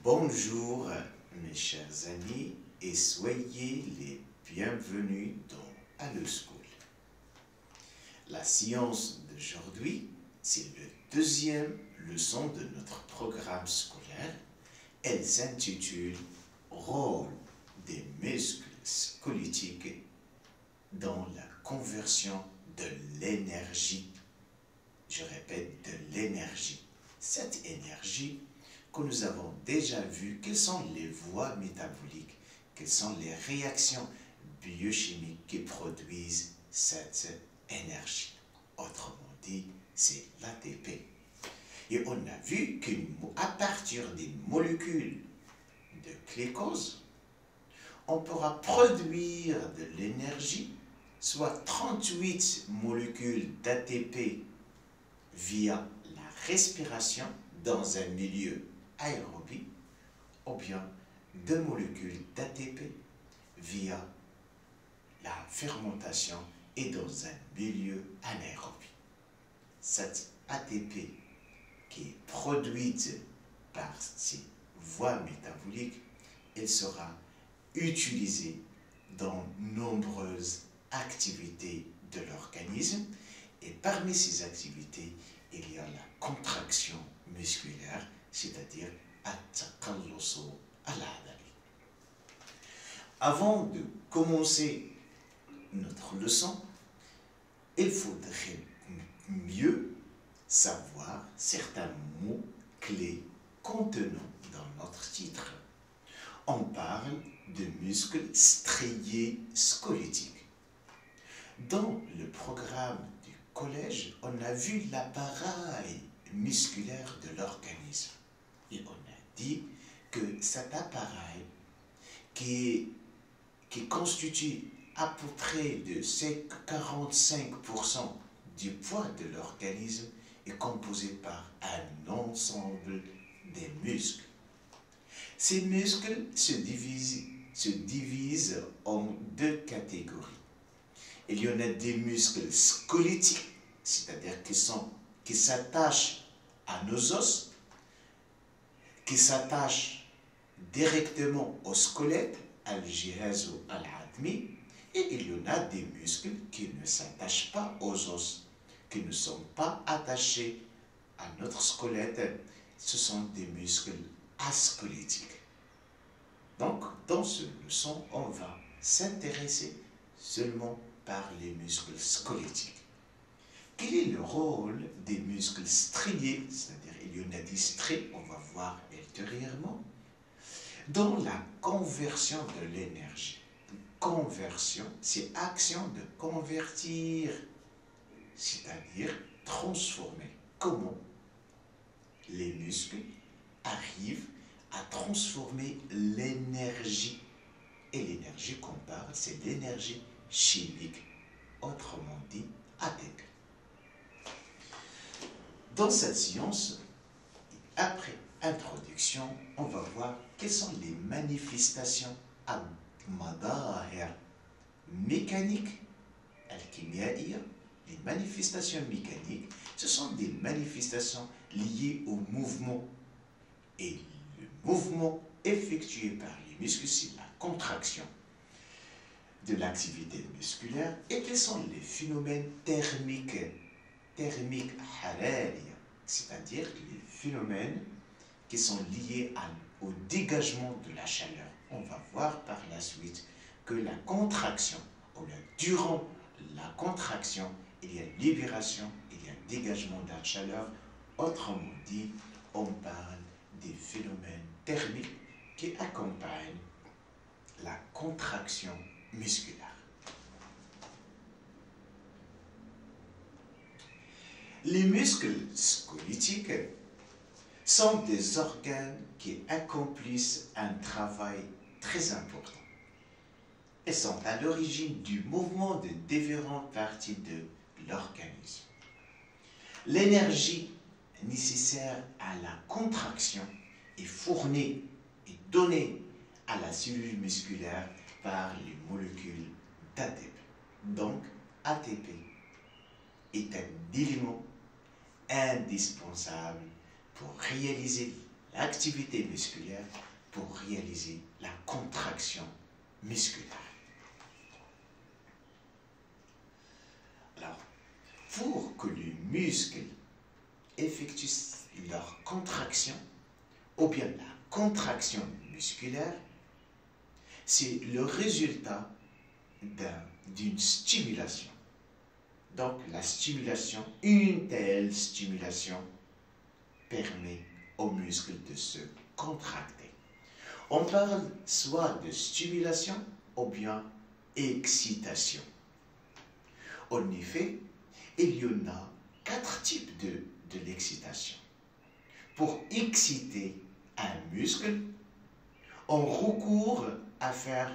Bonjour mes chers amis et soyez les bienvenus dans AleSchool. La science d'aujourd'hui, c'est la deuxième leçon de notre programme scolaire. Elle s'intitule « Rôle des muscles squelettiques dans la conversion de l'énergie ». Je répète, de l'énergie. Cette énergie que nous avons déjà vu, quelles sont les voies métaboliques, quelles sont les réactions biochimiques qui produisent cette énergie. Autrement dit, c'est l'ATP. Et on a vu qu'à partir des molécules de glucose, on pourra produire de l'énergie, soit 38 molécules d'ATP via la respiration dans un milieu aérobie, ou bien 2 molécules d'ATP via la fermentation et dans un milieu anaérobie. Cette ATP qui est produite par ces voies métaboliques, elle sera utilisée dans nombreuses activités de l'organisme, et parmi ces activités, il y a la contraction musculaire, c'est-à-dire at-taqallusu al-adali. Avant de commencer notre leçon, il faudrait mieux savoir certains mots clés contenant dans notre titre. On parle de muscles striés squelettiques. Dans le programme du collège, on a vu l'appareil musculaire de l'organisme. Et on a dit que cet appareil qui constitue à peu près de 45% du poids de l'organisme est composé par un ensemble des muscles. Ces muscles se divisent en 2 catégories. Il y en a des muscles squelettiques, c'est-à-dire qui s'attachent à nos os, qui s'attachent directement au squelette, al-jihaz ou al-admi, et il y en a des muscles qui ne s'attachent pas aux os, qui ne sont pas attachés à notre squelette. Ce sont des muscles asquelettiques. Donc, dans cette leçon, on va s'intéresser seulement par les muscles squelettiques. Quel est le rôle des muscles striés, c'est-à-dire il y en a des stries, on va voir ultérieurement, dans la conversion de l'énergie. Conversion, c'est action de convertir, c'est-à-dire transformer. Comment les muscles arrivent à transformer l'énergie. Et l'énergie qu'on parle, c'est l'énergie chimique, autrement dit ATP. Dans cette science, après introduction, on va voir quelles sont les manifestations al-madahir mécaniques, al-kimyaïa. Les manifestations mécaniques, ce sont des manifestations liées au mouvement. Et le mouvement effectué par les muscles, c'est la contraction de l'activité musculaire. Et quels sont les phénomènes thermiques harariya, c'est-à-dire les phénomènes qui sont liés au dégagement de la chaleur. On va voir par la suite que la contraction, durant la contraction, il y a libération, il y a dégagement de la chaleur. Autrement dit, on parle des phénomènes thermiques qui accompagnent la contraction musculaire. Les muscles squelettiques sont des organes qui accomplissent un travail très important et sont à l'origine du mouvement de différentes parties de l'organisme. L'énergie nécessaire à la contraction est fournie et donnée à la cellule musculaire par les molécules d'ATP. Donc, ATP est un élément indispensable pour réaliser l'activité musculaire pour réaliser la contraction musculaire. Alors, pour que les muscles effectuent leur contraction, ou bien la contraction musculaire, c'est le résultat d'une stimulation. Donc, la stimulation, une telle stimulation permet aux muscles de se contracter. On parle soit de stimulation ou bien excitation. En effet, il y en a 4 types de l'excitation. Pour exciter un muscle, on recourt à faire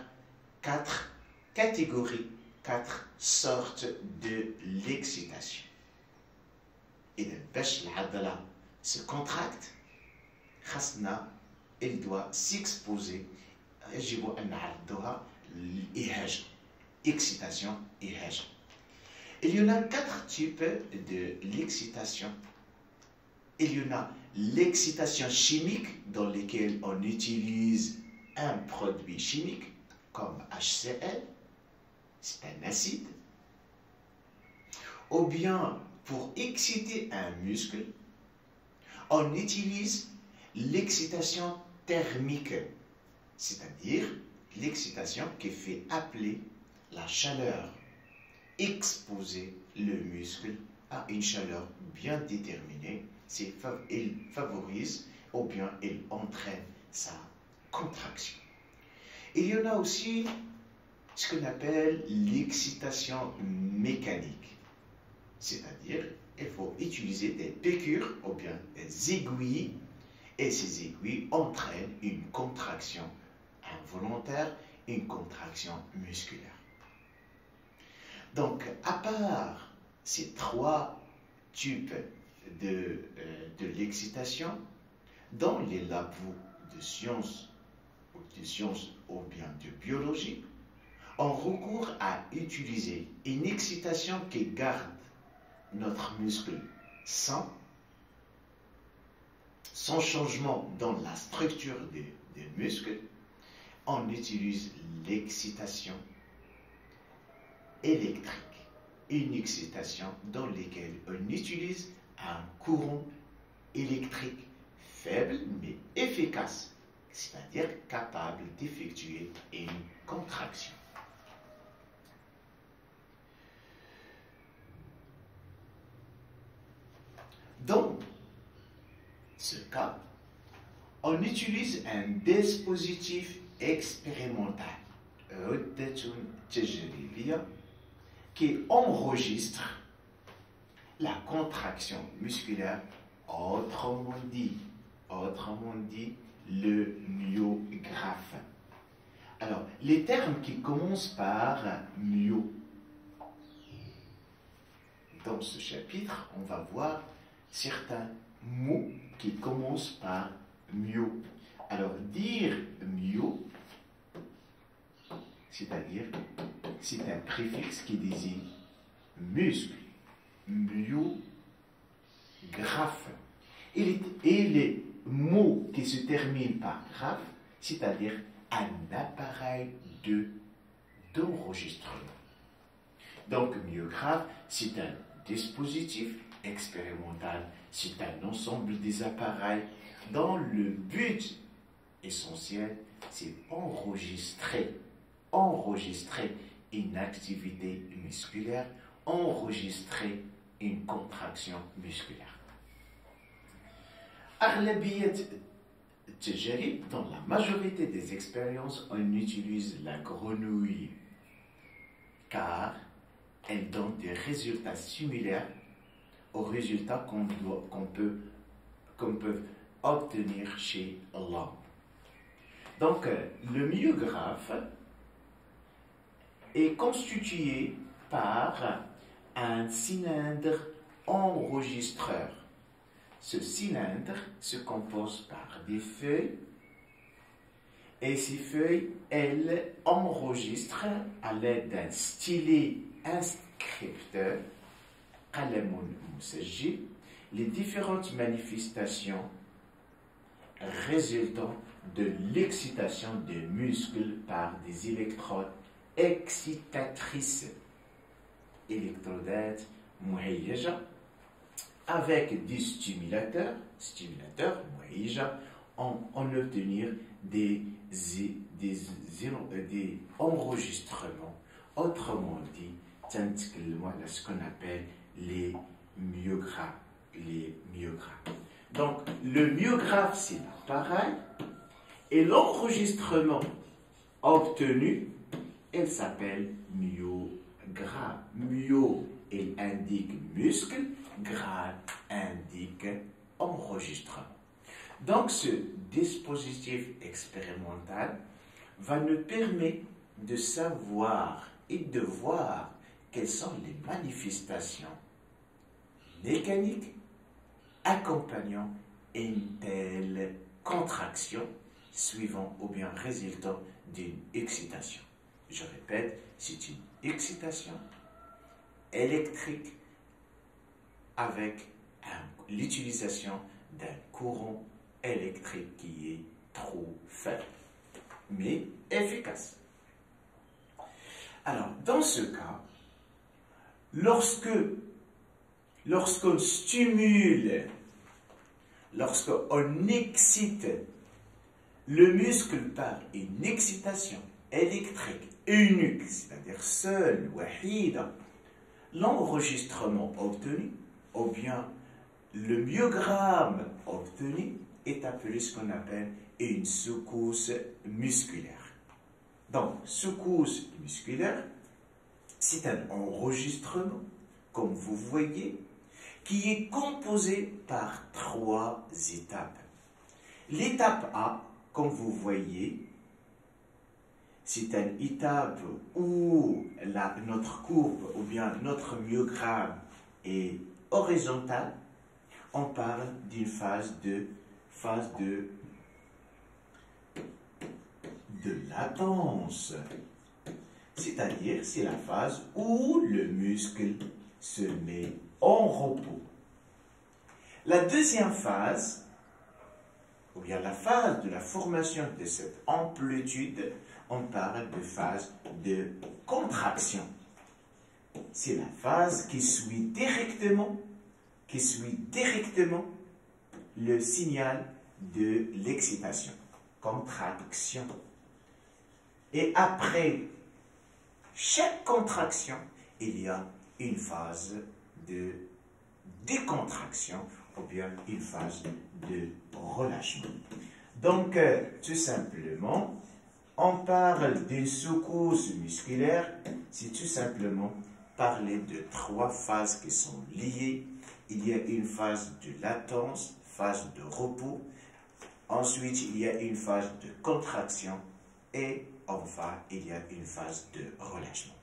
4 catégories, 4 sortes de l'excitation. Et باش العضلة se contracte, il doit s'exposer. يجب أن نعرضها للإهاج. Excitation, إهاج. Il y en a 4 types de l'excitation. Il y en a l'excitation chimique dans laquelle on utilise un produit chimique comme HCl, c'est un acide. Ou bien pour exciter un muscle, on utilise l'excitation thermique, c'est-à-dire l'excitation qui fait appeler la chaleur, exposer le muscle à une chaleur bien déterminée. Il favorise ou bien il entraîne sa contraction. Il y en a aussi ce qu'on appelle l'excitation mécanique, c'est-à-dire il faut utiliser des piqûres ou bien des aiguilles, et ces aiguilles entraînent une contraction involontaire, une contraction musculaire. Donc, à part ces 3 types de l'excitation, dans les labos de sciences ou bien de biologie, on recourt à utiliser une excitation qui garde notre muscle sans changement dans la structure des muscles. On utilise l'excitation électrique, une excitation dans laquelle on utilise un courant électrique faible mais efficace, c'est-à-dire capable d'effectuer une contraction. Dans ce cas, on utilise un dispositif expérimental, qui enregistre la contraction musculaire, autrement dit le myographe. Alors, les termes qui commencent par myo. Dans ce chapitre, on va voir certains mots qui commencent par myo. Alors, dire myo, c'est-à-dire, c'est un préfixe qui désigne muscle, myographe. Et les mots qui se terminent par graphe, c'est-à-dire un appareil d'enregistrement. Donc, myographe, c'est un dispositif expérimental, c'est un ensemble des appareils dont le but essentiel, c'est enregistrer une activité musculaire, enregistrer une contraction musculaire. Dans la majorité des expériences, on utilise la grenouille car elle donne des résultats similaires aux résultats qu'on peut obtenir chez l'homme. Donc, le myographe est constitué par un cylindre enregistreur. Ce cylindre se compose par des feuilles et ces feuilles, elles enregistrent à l'aide d'un stylet inscripteur, les différentes manifestations résultant de l'excitation des muscles par des électrodes excitatrices. Électrodates مهيجة avec des stimulateurs مهيجة en obtenir des enregistrements. Autrement dit, ce qu'on appelle les myogrammes. Donc, le myographe, c'est l'appareil, et l'enregistrement obtenu, elle s'appelle myogramme. Myo, elle indique muscle, gramme indique enregistrement. Donc, ce dispositif expérimental va nous permettre de savoir et de voir quelles sont les manifestations mécaniques accompagnant une telle contraction suivant ou bien résultant d'une excitation. Je répète, c'est une excitation électrique avec l'utilisation d'un courant électrique qui est trop faible, mais efficace. Alors, dans ce cas, lorsqu'on stimule, lorsqu'on excite le muscle par une excitation électrique unique, c'est-à-dire seule, wahida, l'enregistrement obtenu, ou bien le myogramme obtenu, est appelé ce qu'on appelle une secousse musculaire. Donc, secousse musculaire, c'est un enregistrement, comme vous voyez, qui est composé par 3 étapes. L'étape A, comme vous voyez, c'est une étape où notre courbe ou bien notre myogramme est horizontale. On parle d'une phase de latence. C'est-à-dire, c'est la phase où le muscle se met en repos. La deuxième phase, ou bien la phase de la formation de cette amplitude, on parle de phase de contraction. C'est la phase qui suit directement le signal de l'excitation, contraction. Et après chaque contraction, il y a une phase de décontraction ou bien une phase de relâchement. Donc, tout simplement, on parle d'une secousse musculaire, c'est tout simplement parler de 3 phases qui sont liées. Il y a une phase de latence, phase de repos. Ensuite, il y a une phase de contraction. Et enfin, il y a une phase de relâchement.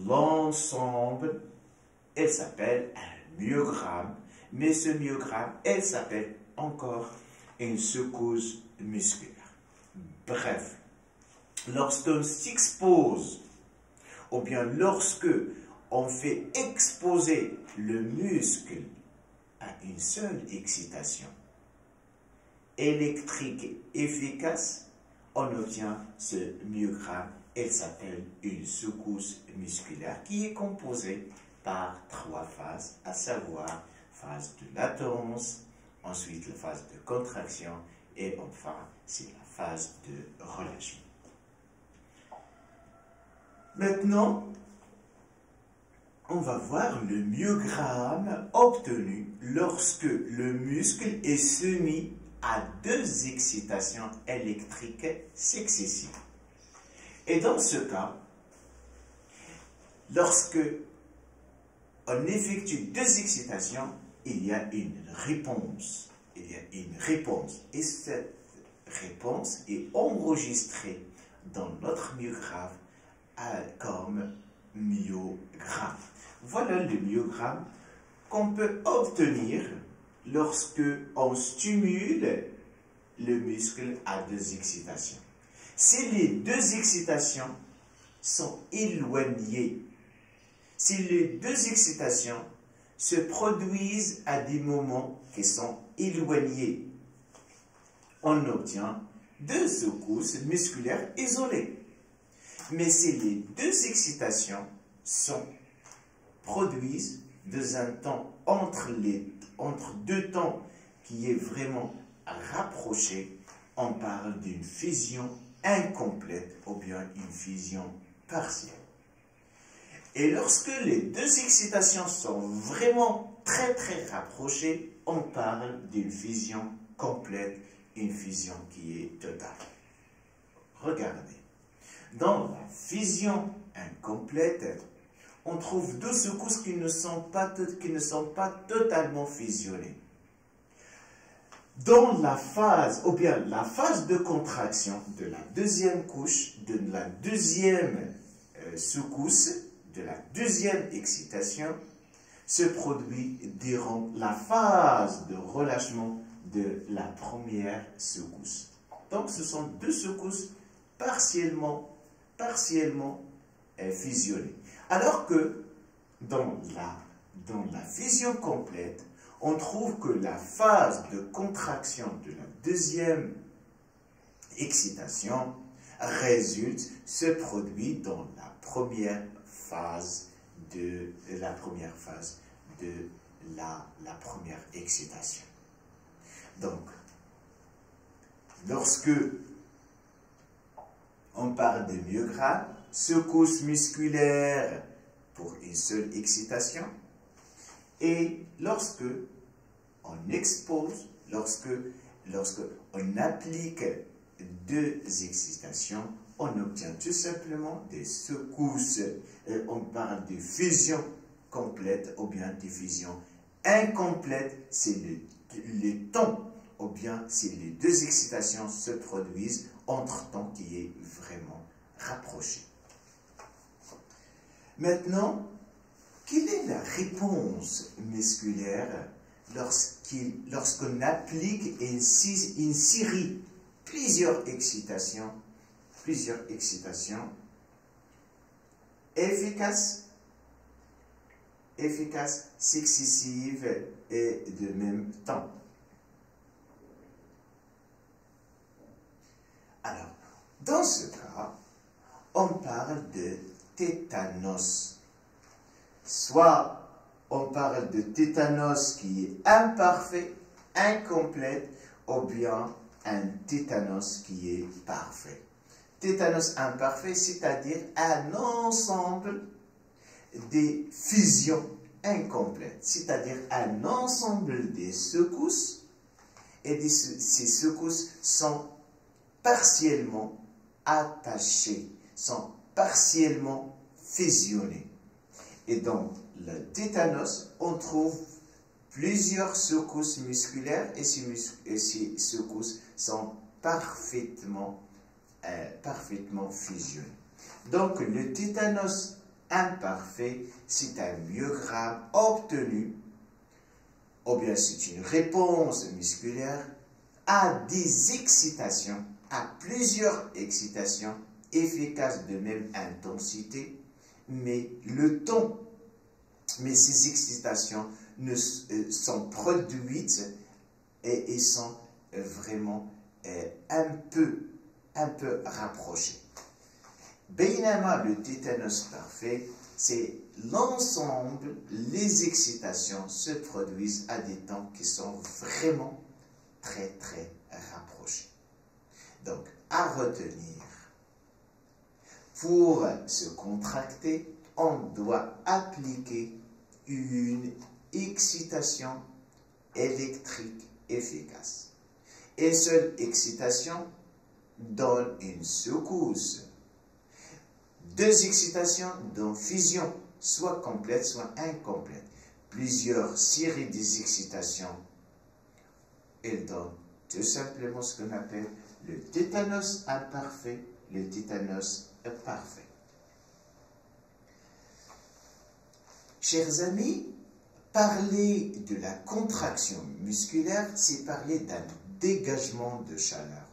L'ensemble, elle s'appelle un myogramme. Mais ce myogramme, elle s'appelle encore une secousse musculaire. Bref, lorsqu'on s'expose, ou bien lorsque on fait exposer le muscle à une seule excitation électrique efficace, on obtient ce myogramme. Elle s'appelle une secousse musculaire qui est composée par 3 phases, à savoir phase de latence, ensuite la phase de contraction et enfin c'est la phase de relâchement. Maintenant, on va voir le myogramme obtenu lorsque le muscle est soumis à 2 excitations électriques successives. Et dans ce cas, lorsque on effectue 2 excitations, il y a une réponse. Et cette réponse est enregistrée dans notre myogramme comme myogramme. Voilà le myogramme qu'on peut obtenir lorsque on stimule le muscle à 2 excitations. Si les 2 excitations sont éloignées, si les 2 excitations se produisent à des moments qui sont éloignés, on obtient deux secousses musculaires isolées. Mais si les deux excitations produisent dans un temps entre deux temps qui est vraiment rapproché, on parle d'une fusion incomplète ou bien une fusion partielle. Et lorsque les deux excitations sont vraiment très rapprochées, on parle d'une fusion complète, une fusion qui est totale. Regardez, dans la fusion incomplète, on trouve deux secousses qui ne sont pas totalement fusionnées. Dans la phase, ou bien la phase de contraction de la deuxième couche, de la deuxième secousse, de la deuxième excitation, se produit durant la phase de relâchement de la première secousse. Donc, ce sont deux secousses partiellement fusionnées. Alors que dans la fusion complète, on trouve que la phase de contraction de la deuxième excitation se produit dans la première phase de la première excitation. Donc, lorsque on parle de myogrammes, secousse musculaire pour une seule excitation, et lorsque on expose, lorsque on applique deux excitations, on obtient tout simplement des secousses. On parle de fusion complète ou bien de fusion incomplète. C'est le temps ou bien si les deux excitations se produisent entre temps qui est vraiment rapproché. Maintenant, quelle est la réponse musculaire lorsqu'on applique une série, plusieurs excitations efficaces, successives et de même temps? Alors, dans ce cas, on parle de tétanos. Soit on parle de tétanos qui est imparfait, incomplet, ou bien un tétanos qui est parfait. Tétanos imparfait, c'est-à-dire un ensemble des fusions incomplètes, c'est-à-dire un ensemble des secousses, et ces secousses sont partiellement attachées, sont partiellement fusionnées. Et dans le tétanos, on trouve plusieurs secousses musculaires et ces secousses sont parfaitement fusionnées. Donc, le tétanos imparfait, c'est un myogramme obtenu, ou bien c'est une réponse musculaire à des excitations, à plusieurs excitations efficaces de même intensité, mais ces excitations sont produites et sont vraiment un peu rapprochées. Bainama, le tétanos parfait, c'est l'ensemble, les excitations se produisent à des temps qui sont vraiment très rapprochés. Donc, à retenir, pour se contracter, on doit appliquer une excitation électrique efficace. Une seule excitation donne une secousse. Deux excitations donnent fusion, soit complète, soit incomplète. Plusieurs séries d'excitations, elles donnent tout simplement ce qu'on appelle le tétanos imparfait, le tétanos parfait. Chers amis, parler de la contraction musculaire, c'est parler d'un dégagement de chaleur.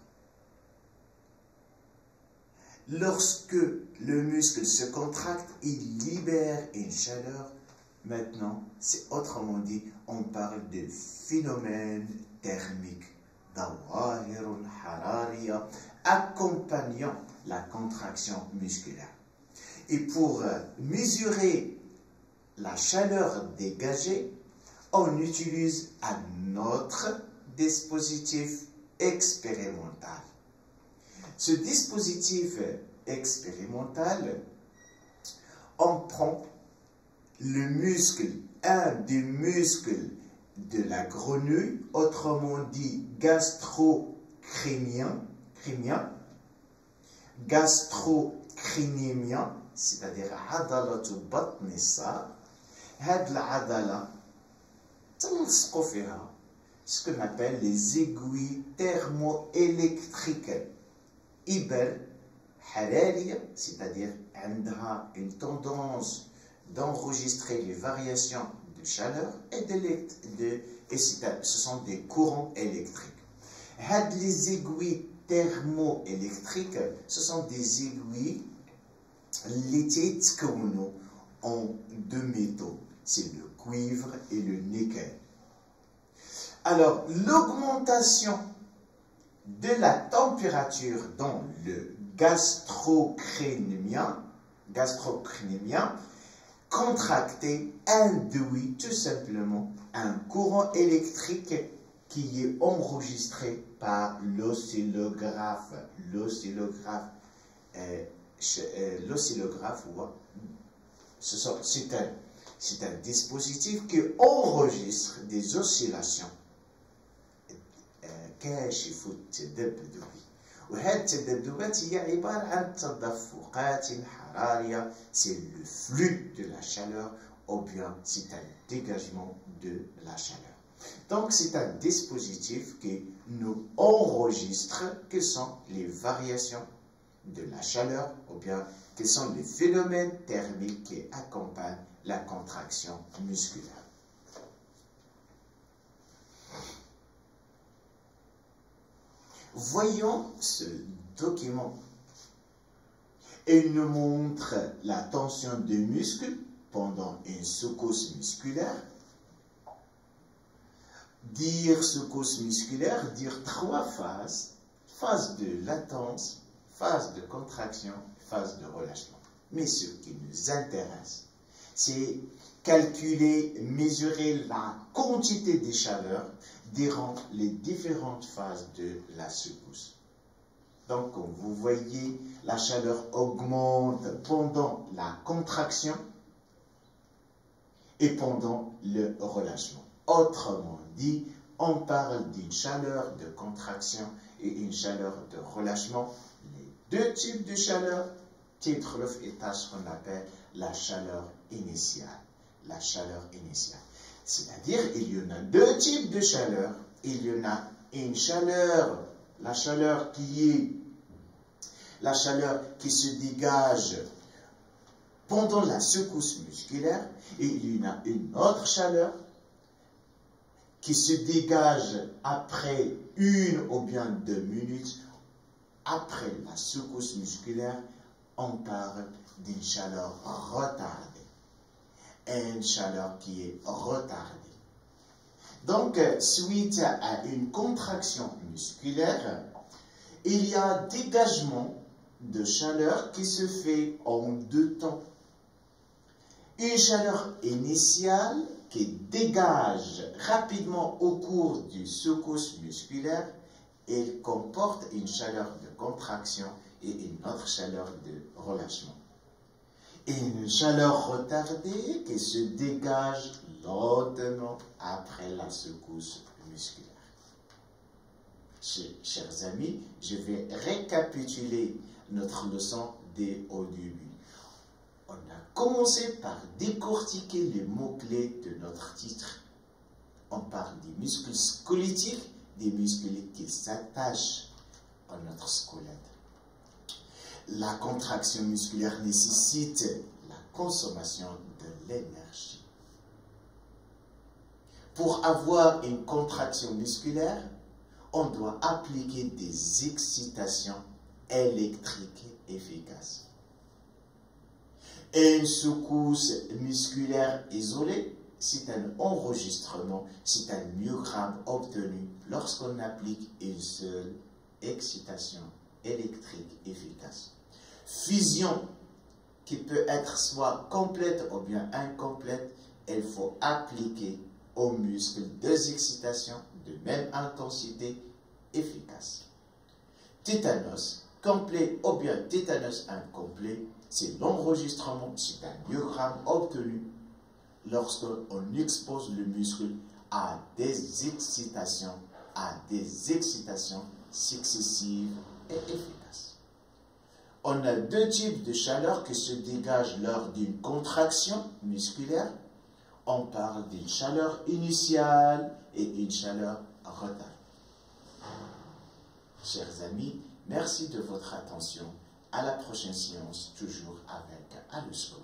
Lorsque le muscle se contracte, il libère une chaleur. Maintenant, c'est autrement dit, on parle de phénomène thermique ظواهر حرارية accompagnant la contraction musculaire. Et pour mesurer la chaleur dégagée, on utilise un autre dispositif expérimental. Ce dispositif expérimental, on prend le muscle, un des muscles de la grenouille, autrement dit gastro-crânien, gastro-crânémien, c'est-à-dire عضلة بطن الصاع. هاد العضلة تلصقوا فيها ce qu'on appelle les aiguilles thermoélectriques. إبر حرارية, c'est-à-dire عندها une tendance d'enregistrer les variations de chaleur et ce sont des courants électriques. Les aiguilles thermoélectriques, ce sont des aiguilles liées en deux métaux, c'est le cuivre et le nickel. Alors, l'augmentation de la température dans le gastrocrânien contracté induit tout simplement un courant électrique qui est enregistré par l'oscillographe. L'oscillographe, c'est un dispositif qui enregistre des oscillations. كاشف التذبذب. وهذه التذبذبات هي عبارة عن تدفقات حرارية. C'est le flux de la chaleur ou bien c'est un dégagement de la chaleur. Donc c'est un dispositif qui nous enregistre quelles sont les variations de la chaleur ou bien quels sont les phénomènes thermiques qui accompagnent la contraction musculaire. Voyons ce document. Il nous montre la tension des muscles pendant une secousse musculaire. Dire secousse musculaire, dire trois phases. Phase de latence, phase de contraction, phase de relâchement. Mais ce qui nous intéresse, c'est calculer, mesurer la quantité de chaleur durant les différentes phases de la secousse. Donc, comme vous voyez, la chaleur augmente pendant la contraction et pendant le relâchement. Autrement dit, on parle d'une chaleur de contraction et une chaleur de relâchement. Les deux types de chaleur, titre et tâche qu'on appelle la chaleur initiale. La chaleur initiale. C'est-à-dire, il y en a deux types de chaleur. Il y en a une chaleur, la chaleur qui se dégage pendant la secousse musculaire, et il y en a une autre chaleur qui se dégage après 1 ou bien 2 minutes après la secousse musculaire. On parle d'une chaleur retardée. Une chaleur qui est retardée. Donc, suite à une contraction musculaire, il y a un dégagement de chaleur qui se fait en deux temps. Une chaleur initiale qui dégage rapidement au cours du secousse musculaire, elle comporte une chaleur de contraction et une autre chaleur de relâchement. Et une chaleur retardée qui se dégage lentement après la secousse musculaire. Chers amis, je vais récapituler notre leçon dès au début. On a commencé par décortiquer les mots-clés de notre titre. On parle des muscles squelettiques, des muscles qui s'attachent à notre squelette. La contraction musculaire nécessite la consommation de l'énergie. Pour avoir une contraction musculaire, on doit appliquer des excitations électriques efficaces. Une secousse musculaire isolée c'est un enregistrement, c'est un myogramme obtenu lorsqu'on applique une seule excitation électrique efficace. Fusion qui peut être soit complète ou bien incomplète, il faut appliquer au muscle deux excitations de même intensité efficace. Tétanos complet ou bien tétanos incomplet, c'est l'enregistrement, c'est un myogramme obtenu lorsqu'on expose le muscle à des excitations successives et efficaces. On a deux types de chaleur qui se dégagent lors d'une contraction musculaire. On parle d'une chaleur initiale et une chaleur retardée. Chers amis, merci de votre attention. À la prochaine séance, toujours avec Alloscope.